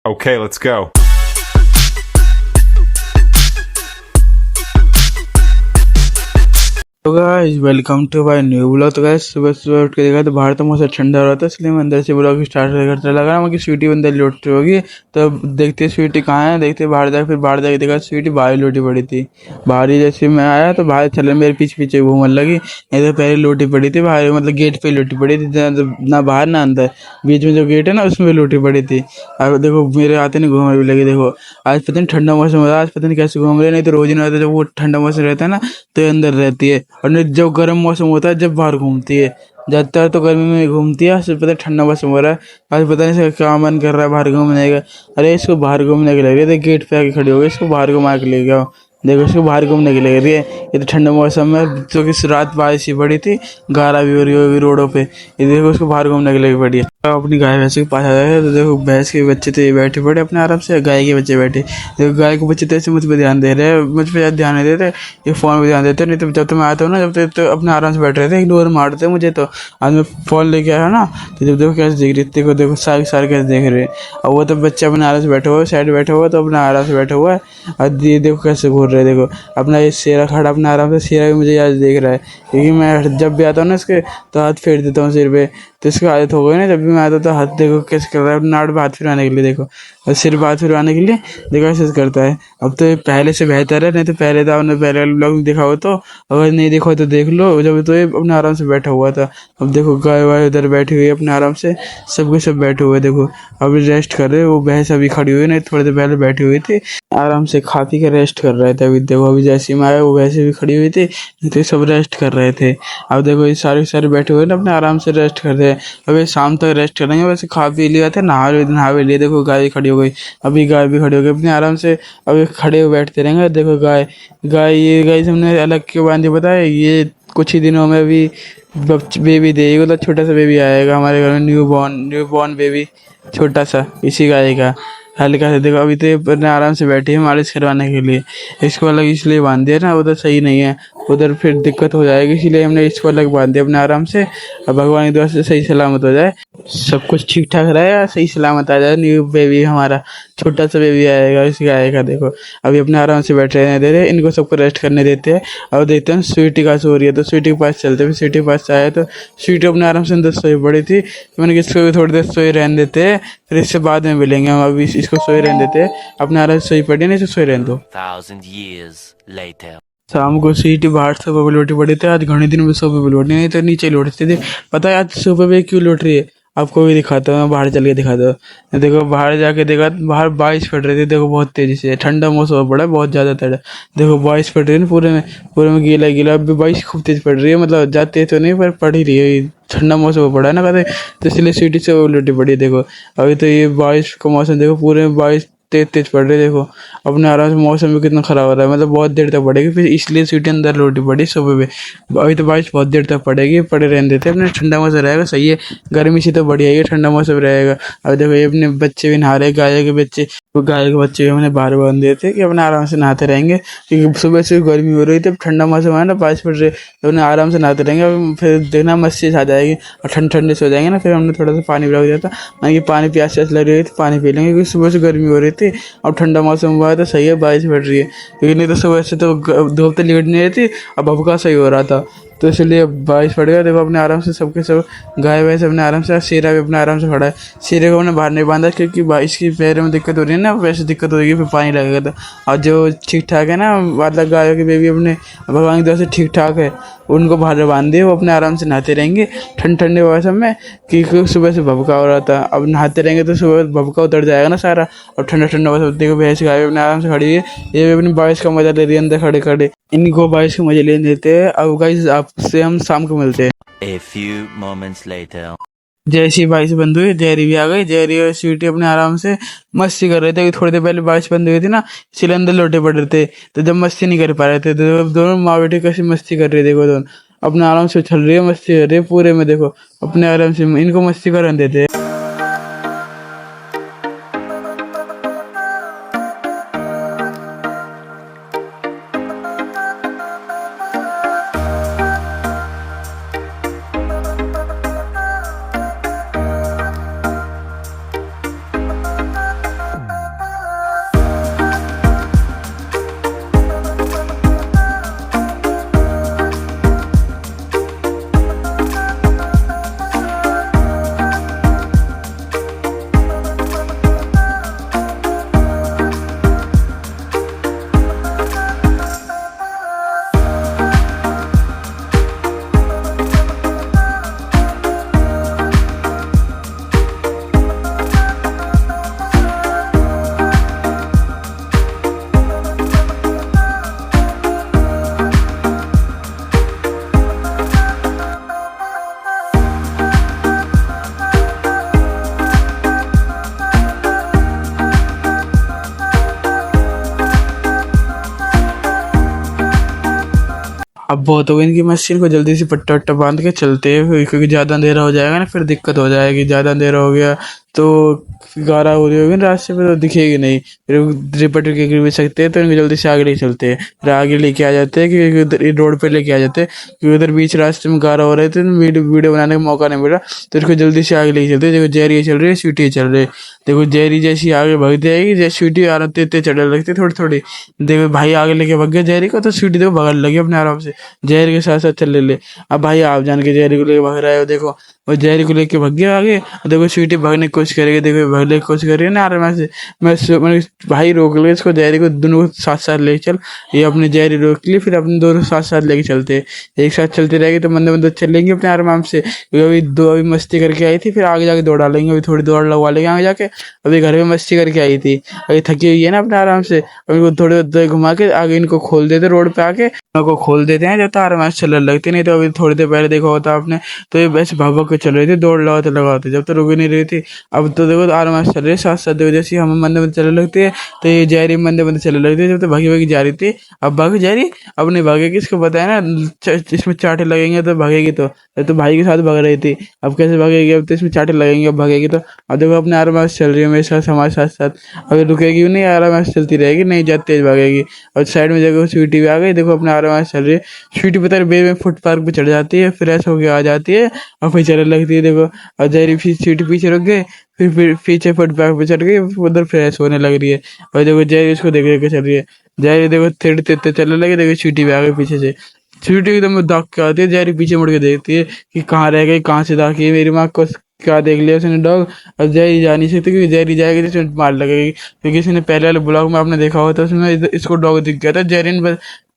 Okay, let's go. तो guys welcome to my new blog. तो guys सुबह सुबह उठ के देखा तो बाहर तो मौसम ठंडा हो रहा था, इसलिए मैं अंदर से ब्लॉग स्टार्ट करते लगा मैं कि स्वीटी अंदर लौट होगी। तो देखते स्वीटी कहाँ है, देखते बाहर जाके, फिर बाहर जाके देखा स्वीटी बाहर लोटी पड़ी थी। बाहर ही जैसे मैं आया तो बाहर चले मेरे पीछे पीछे घूमने लगी। नहीं तो पहले लोटी पड़ी थी बाहर, मतलब गेट पे लोटी पड़ी थी, ना बाहर ना अंदर, बीच में जो गेट है ना उसमें लोटी पड़ी थी। अब देखो मेरे आते नहीं घूमने भी लगी। देखो आज पता नहीं ठंडा मौसम हो रहा है, आज पता नहीं कैसे घूम रहे, नहीं तो रोज ही नहीं रहता। जब वो ठंडा मौसम रहता है ना तो ये अंदर रहती है, और नहीं जब गर्म मौसम होता है जब बाहर घूमती है। ज़्यादातर तो गर्मी में घूमती है, आज पता है ठंडा मौसम हो रहा है, आज पता नहीं इसका क्या मन कर रहा है बाहर घूमने का। अरे इसको बाहर घूमने के लिए तो गेट पे आके खड़ी हो गई, इसको बाहर घुमा के ले गया। देखो इसको बाहर घूमने के लिए रही है। ये तो ठंडा मौसम में जो कि रात बारिश ही पड़ी थी, गारा भी हो रही होगी रोडों पे, ये देखो उसको बाहर घूमने के लिए पड़ी है। अब अपनी गाय भैंस के पास आ जाए तो देखो भैंस के बच्चे थे बैठे पड़े अपने आराम से, गाय के बच्चे बैठे। देखो गाय के बच्चे तो ऐसे मुझ पर ध्यान दे रहे हैं, मुझ पर ध्यान नहीं देते, ये फ़ोन पे ध्यान देते। नहीं तो जब तो मैं आता हूँ ना, जब तो अपने आराम से बैठ रहे थे, इग्नोर मारते मुझे। तो आज मैं फ़ोन लेके आया ना, तो जब देखो कैसे देख रही थी, देखो सारे सारे कैसे देख रहे हैं। और वो तो बच्चा अपने आराम से बैठा हुआ है, साइड बैठा हुआ है, तो अपने आराम से बैठा हुआ है। और ये देखो कैसे घूर रहे हैं। देखो अपना ये शेरा खड़ा अपने आराम से, शेरा भी मुझे आज देख रहा है, क्योंकि मैं जब भी आता हूँ ना इसके तो हाथ फेर देता हूँ सिर पे, तो इसकी आदत हो गई ना, जब भी मैं आता तो हाथ देखो कैसे कर रहा है, नाड़ पे हाथ फिरवाने के लिए देखो, और सिर पे हाथ फिरवाने के लिए देखो ऐसे करता है। अब तो ये पहले से बेहतर है, नहीं तो पहले तो आपने पहले वाले ब्लॉग देखा हो, तो अगर नहीं देखा हो तो देख लो, जब तो ये अपने आराम से बैठा हुआ था। अब देखो गाय वाय उधर बैठी हुई है अपने आराम से, सब के सब बैठे हुए देखो, अभी रेस्ट कर रहे। वो भैंस अभी खड़ी हुई, नहीं थोड़ी देर पहले बैठी हुई थी, आराम से खा पी के रेस्ट कर रहे थे। अभी देखो अभी जैसे मैं आया वो वैसे भी खड़ी हुई थी, तो सब रेस्ट कर रहे थे। अब देखो ये सारे बैठे हुए ना अपने आराम से रेस्ट कर रहे हैं। अभी शाम तक रेस्ट करेंगे, वैसे खा पी लिया था, नहा भी लिए। देखो गाय खड़ी हो गई, अभी गाय भी खड़ी हो गई अपने आराम से, अभी खड़े हुए बैठते रहेंगे। देखो गाय गाय ये गाय हमने अलग क्यों बांधी पता है, ये कुछ ही दिनों में भी बेबी देगी, मतलब छोटा सा बेबी आएगा हमारे घर में, न्यू बॉर्न बेबी छोटा सा, इसी गाय का हल्का सा। देखो अभी तो ये अपने आराम से बैठी है मालिश करवाने के लिए, इसको अलग इसलिए बांध दिया ना, उधर सही नहीं है, उधर फिर दिक्कत हो जाएगी, इसलिए हमने इसको अलग बांध दिया अपने आराम से। अब भगवान की दुआ से सही सलामत हो जाए, सब कुछ ठीक ठाक रहे, सही सलामत आ जाए, न्यू बेबी हमारा छोटा सा बेबी आएगा, इसी आएगा। देखो अभी अपने आराम से बैठ रहने दे रहे, इनको सबको रेस्ट करने देते हैं। और देखते हैं स्वीटी का सो रही है, तो स्वीटी के पास चलते हैं। स्वीटी के पास आया तो स्वीटी अपने आराम से अंदर सोई पड़ी थी, तो मैंने इसको भी थोड़ी देर सोए रहने देते हैं, फिर इससे बाद में मिलेंगे हम। अभी इसको सोए रहने देते हैं, अपने आराम से सोई पड़ी, नहीं तो सोए रहने दो। 1,000 years later. शाम को सीटी बाहर सोफे पे लौटी पड़ी थी, आज घने दिन में सोफे पे लौटी, नहीं तो नीचे लौटती थी। पता है आज सोफे पे क्यों लौट रही है, आपको भी दिखाता हूँ, मैं बाहर चल के दिखाता हूँ। देखो बाहर जाके देखा, बाहर बारिश पड़ रही थी, देखो बहुत तेजी से, ठंडा मौसम हो पड़ा है बहुत ज़्यादा ठंडा। देखो बारिश पड़ रही है ना, पूरे में गीला गीला, अभी बारिश खूब तेज पड़ रही है, मतलब जाते तो नहीं पर पड़ ही रही है, ठंडा मौसम हो पड़ा है ना कहते, तो इसलिए सिटी से वो लौटी पड़ी है। देखो अभी तो ये बारिश का मौसम, देखो पूरे में बारिश तेज तेज पड़ रही है। देखो अपने आराम से मौसम भी कितना ख़राब हो रहा है, मतलब बहुत देर तक पड़ेगी, फिर इसलिए सीटी अंदर लौटी पड़ी सुबह पे। अभी तो बारिश बहुत देर तक पड़ेगी, पड़े रहने देते अपने, ठंडा मौसम रहेगा, सही है, गर्मी से तो बढ़िया ही ठंडा मौसम रहेगा। अब देखो ये अपने बच्चे भी नहा रहे, गाय के बच्चे, तो गाय के बच्चे भी हमने बाहर बांध दिए थे कि अपने आराम से नहाते रहेंगे, क्योंकि सुबह से गर्मी हो रही थी, ठंडा मौसम है ना, बारिश पड़ रही है, तो उन्हें आराम से नहाते रहेंगे। अब फिर देखना मस्ती आ जाएगी और ठंडे से हो जाएंगे ना, फिर हमने थोड़ा सा पानी भी रख दिया था, मैंने कि पानी प्यास लग रही थी, पानी पी लेंगे, क्योंकि सुबह से गर्मी हो रही थी, अब ठंडा मौसम हुआ है तो सही है, बारिश पड़ रही है, क्योंकि नहीं तो सुबह से तो धूप तो लेट नहीं रही थी, अब भभका सही हो रहा था, तो इसलिए बारिश पड़ गया। देखो अपने आराम से सबके सब गाय भैंस अपने आराम से, शेरा भी अपने आराम से खड़ा है। शेरे को हमने बाहर नहीं बांधा, क्योंकि बारिश की पैर में दिक्कत हो रही है ना, वैसे दिक्कत होगी, फिर पानी लगेगा तो। और जो ठीक ठाक है ना, मतलब गायों की बेबी अपने भगवान की तरफ से ठीक ठाक है, उनको बाहर बांध दिए, वो अपने आराम से नहाते रहेंगे ठंडे मौसम में, क्योंकि सुबह से भभका हो रहा था, अब नहाते रहेंगे तो सुबह भभका उतर जाएगा ना सारा, और ठंडा मौसम। देखो भैंस गाय अपने आराम से खड़ी है, ये भी अपनी बारिश का मजा ले रही है अंदर खड़े खड़े, इनको बारिश का मजा लेने देते हैं। अब गाइस आपसे हम शाम को मिलते हैं। A few moments later. जैसी बारिश बंद हुई, जेरी भी आ गई, जेरी और स्वीटी अपने आराम से मस्ती कर रहे थे, थोड़ी देर पहले बारिश बंद हुई थी ना, इसलिए अंदर लौटे पड़ रहे थे, तो जब मस्ती नहीं कर पा रहे थे, तो दोनों माँ बेटे कैसी मस्ती कर रहे थे, देखो दोनों अपने आराम से उछल रही है, मस्ती कर रही है पूरे में। देखो अपने आराम से इनको मस्ती करने देते हैं। अब बहुत हो गई इनकी मशीन को, जल्दी से पट्टा वट्टा बांध के चलते हैं क्योंकि ज़्यादा अंधेरा हो जाएगा ना, फिर दिक्कत हो जाएगी। ज़्यादा अंधेरा हो गया तो गारा हो रही होगी ना रास्ते पे, तो दिखेगी नहीं, फिर रिपट के गिर भी सकते हैं। तो इनको जल्दी से आगे लेके चलते हैं, फिर आगे लेके आ जाते हैं क्योंकि उधर रोड पे लेके आ जाते हैं, क्योंकि उधर बीच रास्ते में गारा हो रहे थे, वीडियो वीडियो बनाने का मौका नहीं मिला। तो इसको जल्दी से आगे लेके चलते हैं। देखो जेरी चल रही है, स्वीटी चल रही है। देखो जेरी जैसी आगे भाग जाएगी, जैसे स्वीटी आराम तेज चढ़ने लगती है थोड़ी थोड़ी। देखो भाई आगे लेके भाग गया जेरी को, तो स्वीटी देखो भगल लगी अपने आराम से, जेरी के साथ साथ चल ले। अब भाई आप जान के जेरी को लेके भाग रहा है, देखो वो जेरी को लेके भाग गया आगे। देखो स्वीटी भागने की कोशिश करेगी, देखो भागने की कोशिश कर रही है ना आराम से। मैंने भाई रोक लिया इसको, जेरी को दोनों को साथ साथ लेके चल। ये अपनी जेरी रोक ली, फिर अपने दोनों साथ साथ लेके चलते हैं। एक साथ चलते रहेंगे तो मंदे मंदे चलेंगे अपने आराम से, क्योंकि अभी मस्ती करके आई थी, फिर आगे जाके दौड़ा लेंगे, अभी थोड़ी दौड़ लगवा लेंगे आगे जाके। अभी घर में मस्ती करके आई थी, अभी थकी हुई है ना अपने आराम से, अभी इनको थोड़ी देर घुमा के आगे इनको खोल देते रोड पे आके, को खोल देते हैं जब तो आराम से चलने लगती। नहीं तो अभी थोड़ी देर पहले देखा होता आपने, तो ये वैसे भाग भाग के चल रही थी, दौड़ लगाते जब तो रुक ही नहीं रही थी। अब तो देखो आराम से चल रही है साथ साथ। देखो जैसे हम मंदे मंदे चलने लगते हैं तो ये जा रही मंदे मंदे चलने लगती है, जब तो भागी भागी जा रही थी। अब भागी जा रही, अब नहीं भागेगी, इसको पता है ना इसमें चाटे लगेंगे तो भागेगी। तो भाई के साथ भाग रही थी, अब कैसे भागेगी, अब तो इसमें चाटे लगेंगे, अब भागेगी तो। अब देखो अपने आराम से चल रही है मेरे साथ, हमारे साथ साथ। अभी रुकेगी नहीं, आराम से चलती रहेगी, नहीं जाती तेज भागेगी। और साइड में देखो स्वीटी भी आ गई, देखो अपने आराम से चल रही है। स्वीटी पता है बेर में फुटपाथ पे चढ़ जाती है, फ्रेश होके आ जाती है और फिर चलने लगती है। देखो और जहरी स्वीटी पीछे रुक गए, फिर पीछे फुटपाथ पे चढ़ गई, उधर फ्रेश होने लग रही है। और देखो जहरी उसको देख देख के चल रही है। जहरी देखो तेरे तेरे चलने लगे, देखो स्वीटी भी आ गई पीछे से। स्वीटी एकदम दाग के आती है, जहरी पीछे मुड़ के देखती है कि कहाँ रह गई, कहाँ से दागी है मेरी माँ को, क्या देख लिया उसने डॉग। अब जहरी जा नहीं सकती, क्योंकि जहरी जाएगी तो उसमें मार लगेगी। क्योंकि किसी ने पहले वाले ब्लॉग में आपने देखा होता, उसमें इसको डॉग दिख गया था, जहरी ने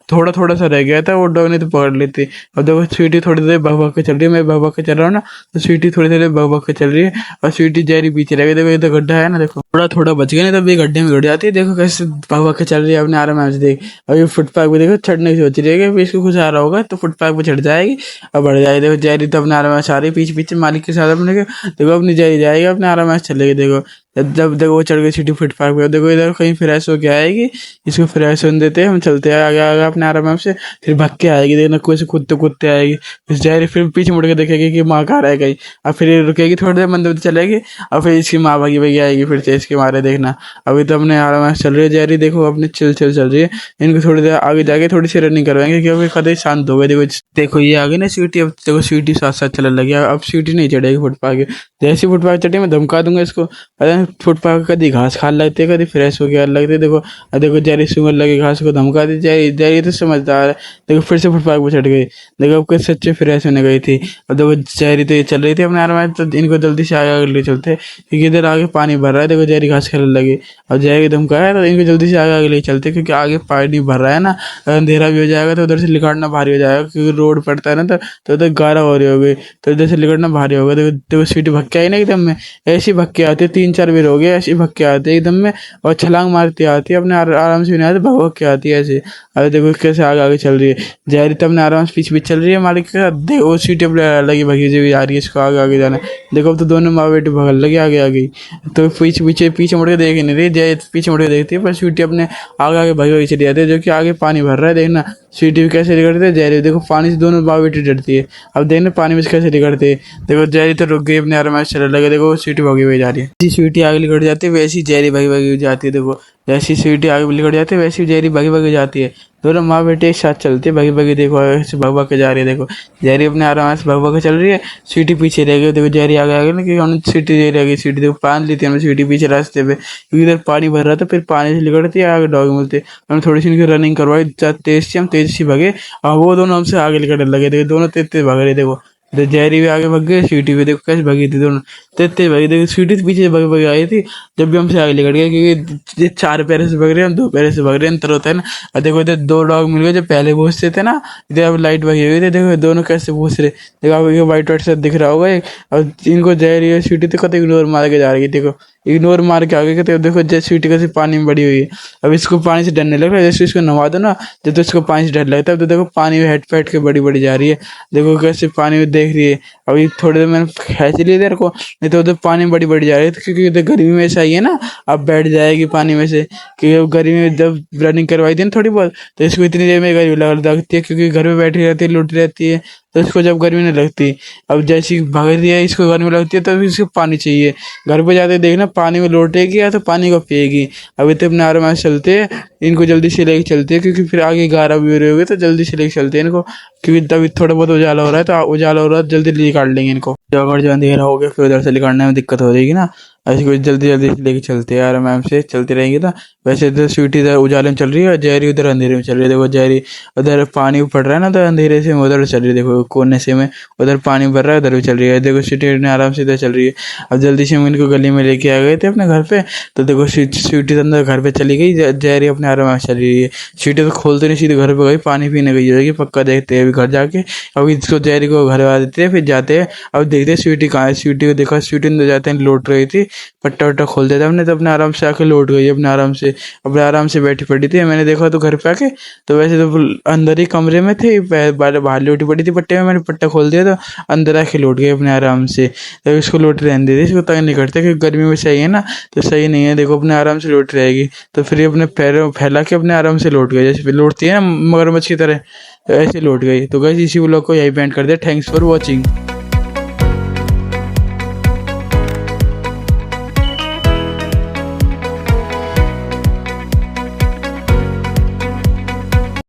थोड़ा थोड़ा सा रह गया था, वो डॉग ने तो पकड़ लेती। और देखो स्वीटी थोड़ी देर भग भग के चल रही है, मैं भग भग के चल रहा हूँ ना, तो स्वीटी थोड़ी देर भग भग के चल रही है और स्वीटी जहरी पीछे रह गई। देखो ये तो गड्ढा है ना, देखो थोड़ा थोड़ा बच गया, नहीं तो ये गड्ढे में गिर जाती है। देखो कैसे भग भग के चल रही है अपने आराम से। देख अभी फुटपाथ पे देखो चढ़ने की सोच रही है कि इसको कुछ आ रहा होगा तो फुटपाथ पे चढ़ जाएगी और बढ़ जाएगी। देखो जहरी तो अपने आराम से आ रही है पीछे पीछे मालिक के साथ अपने के। देखो अपनी जहरी जाएगी अपने आराम से चलेगी। देखो जब देखो वो चढ़ गई सीटी फुटपाथ पे, देखो इधर कहीं फ्रेश होके आएगी, इसको फ्रेश होने देते हैं, हम चलते हैं आगे आगे अपने आराम से। फिर भग के आएगी, देखना कोई से कूदते कूदते आएगी, फिर जहरी फिर पीछे मुड़ के देखेगी कि माँ कहाँ रह गई। और फिर रुकेगी थोड़ी देर, मंदिर चलेगी और फिर इसकी माँ भागी भागी आएगी फिर से इसके मारे। देखना अभी तो अपने आराम से चल रही है जहरी, देखो अपने चल रही है। इनको थोड़ी देर आगे जाके थोड़ी सी रनिंग करवाएंगे क्योंकि कदे शांत हो गए। देखो देखो ये आ गई ना सीटी, अब देखो सीटी साथ साथ चलने लगी, अब सीटी नहीं चढ़ेगी फुटपाथ के। जैसी फुटपाथ चढ़ी मैं धमका दूंगा इसको। अरे फुटपाथ कभी घास खा लगती है, कभी फ्रेश हो गया लगती है। देखो देखो जहरी सूंघने लगी घास को, धमका दी जहरी। जहरी तो समझदार है, देखो फिर से फुटपाथ पे चढ़ गई। देखो अब कैसे सच्चे फ्रेश होने गई थी। और देखो जहरी तो ये चल रही थी अपने आराम से, तो इनको जल्दी से आगे आगे ले चलते क्योंकि इधर आगे पानी भर रहा है। देखो जहरी घास खेलने लगी और जहरी धमकाया, तो इनको जल्दी से आगे आगे ले चलते क्योंकि आगे पानी भर रहा है ना, अंधेरा भी हो जाएगा तो उधर से निकालना भारी हो जाएगा, क्योंकि रोड पड़ता है ना, तो उधर गारा हो रही होगी, तो इधर से निकलना भारी होगा। देखो देखो सीटी भग के आई ना एकदम में, ऐसी भग के आती है, 3-4 बार हो गए ऐसी भग के आती है एकदम में, और छलांग मारती आती है अपने आराम से भी नहीं आती, भग भग के आती है ऐसे। अरे देखो कैसे आगे आगे चल रही है जहरी, तब ने आराम से पीछे पीछे चल रही है मालिक के साथ। देखो सीटी लगी भगी हुई आ रही है, इसको आगे आगे जाना है। देखो अब तो दोनों माँ बेटी भगल लगे आगे आगे, तो पीछे पीछे पीछे मुड़ के देख ही नहीं रही, जय पीछे मुड़ के देखती है, पर सीटी अपने आगे आगे भगी भगी चली जाती है, जो कि आगे पानी भर रहा है। देखना सीटी भी कैसे निकलते हैं जहरी, देखो पानी से दोनों माँ बेटी डरती है। अब देखना पानी में से कैसे निकलते हैं। देखो जहरी तो रुक गई अपने आराम से चलने लगे, देखो सीटी भगी हुई जा रही है। जैसी सीटी आगे निकल जाती है वैसी जहरी भगी भगी जाती है। देखो जैसी सीटी आगे निकल जाती है वैसी जहरी भगी भगी जाती है। दोनों माँ बेटे एक साथ चलते हैं भगी भगी। देखो ऐसे भग भग के जा रही है। देखो जहरी अपने आराम से भग भग के चल रही है, सीटी पीछे रह गई। देखो जहरी आगे आ गई ना, क्योंकि हमने सीटी दे रह गई, सीटी देखो बांध ली थी हमने सीटी पीछे रास्ते पे, क्योंकि इधर पानी भर रहा था, फिर पानी से निकलती है आगे डॉग मिलते। हमने थोड़ी सी इनकी रनिंग करवाई तेज से, हम तेज से भगे और वो दोनों हमसे आगे निकलने लगे। देखो दोनों तेज तेज भाग रहे। देखो जहरी भी आगे भग गई, सीटी भी देखो कैसे भगी थी, दोनों तेज तेज भगी। देखो सीटी तो पीछे भग भग आई थी, जब भी हमसे आगे निकल गए, क्योंकि ये 4 पैरे से भग रहे हैं, हम 2 पैरे से भग रहे हैं, अंतर होता है ना। और देखो इधर 2 डॉग मिल गए जो पहले पूछते थे ना, इधर अब लाइट भगी हुई थी। देखो दोनों कैसे पूछ रहे, देखो आपको व्हाइट व्हाइट से दिख रहा होगा एक। और इनको जहरी और सीटी तो कतई इग्नोर मार के जा रही है। देखो इग्नोर मार के आगे कहते हो देखो जैसे स्वीटी कैसे पानी में बड़ी हुई है। अब इसको पानी से डरने लग रहा है, जैसे इसको नवा दो ना जब तो इसको पानी से डर लगता है, अब तो देखो पानी में हेड फेट के बड़ी बड़ी जा रही है। देखो कैसे पानी में देख रही है। अभी थोड़ी देर मैंने खींच ली देर को, नहीं तो उधर पानी में बड़ी बड़ी जा रही है, तो क्योंकि उधर गर्मी में से आई है ना, अब बैठ जाएगी पानी में से। क्योंकि गर्मी में जब रनिंग करवाई थी ना थोड़ी बहुत, तो इसको इतनी देर में गर्मी लगती है, क्योंकि घर में बैठी रहती है, लुट रहती है, तो इसको जब गर्मी नहीं लगती। अब जैसी भाग रही है, इसको गर्मी लगती है, तो इसको पानी चाहिए। घर पे जाते देखना पानी में लौटेगी या तो पानी को पिएगी। अभी तो अपने आराम से चलते हैं, इनको जल्दी से लेके चलते हैं, क्योंकि फिर आगे 11 भी हो रहे होंगे, तो जल्दी से लेके चलते हैं इनको, क्योंकि तभी थोड़ा बहुत उजाला हो रहा है, तो उजाला हो रहा है जल्दी निकाल लेंगे इनको। जो अगर जो अंधेरा हो गया फिर उधर से निकालने में दिक्कत हो जाएगी ना, ऐसे कुछ जल्दी जल्दी लेके चलते हैं आराम से चलते रहेंगे ना। वैसे इधर स्वीटी इधर उजाले में चल रही है और जहरी उधर अंधेरे में चल रही है। देखो जहरी उधर पानी पड़ रहा है ना, तो अंधेरे से उधर चल रही है, देखो कोने से में उधर पानी भर रहा है, उधर भी चल रही है। देखो स्वीटी ने आराम से इधर चल रही है। अब जल्दी से हम इनको गली में लेके आ गए थे अपने घर पे, तो देखो स्वीटी अंदर घर पे चली गई, जहरी अपने आराम से चल रही है। स्वीटी तो खोलते नहीं, सीधे घर पे गई, पानी पीने गई होगी पक्का, देखते हैं अभी घर जाके। अभी इसको जहरी को घर आ देते हैं, फिर जाते हैं। अब देखते हैं स्वीटी कहाँ है। स्वीटी को देखा, स्वीटी अंदर जाते हैं, लौट रही थी, पट्टा वट्टा खोल देता हमने, तो अपने आराम से आके लौट गई अपने आराम से बैठी पड़ी थी। मैंने देखा तो घर पे आके, तो वैसे तो अंदर ही कमरे में थे, बाहर लेटी पड़ी थी पट्टे में, मैंने पट्टा खोल दिया तो अंदर आके लौट गई अपने आराम से। तो इसको लौट रहने देते, इसको तंग नहीं करते, क्योंकि गर्मी में सही है ना, तो सही नहीं है। देखो अपने आराम से लौट रहेगी, तो फिर ये अपने पैरों फैला के अपने आराम से लौट गई, जैसे लौटती है ना मगरमच्छ की तरह, तो ऐसे लौट गई। तो गाइस इसी व्लॉग को यही एंड कर दे। Thanks for watching.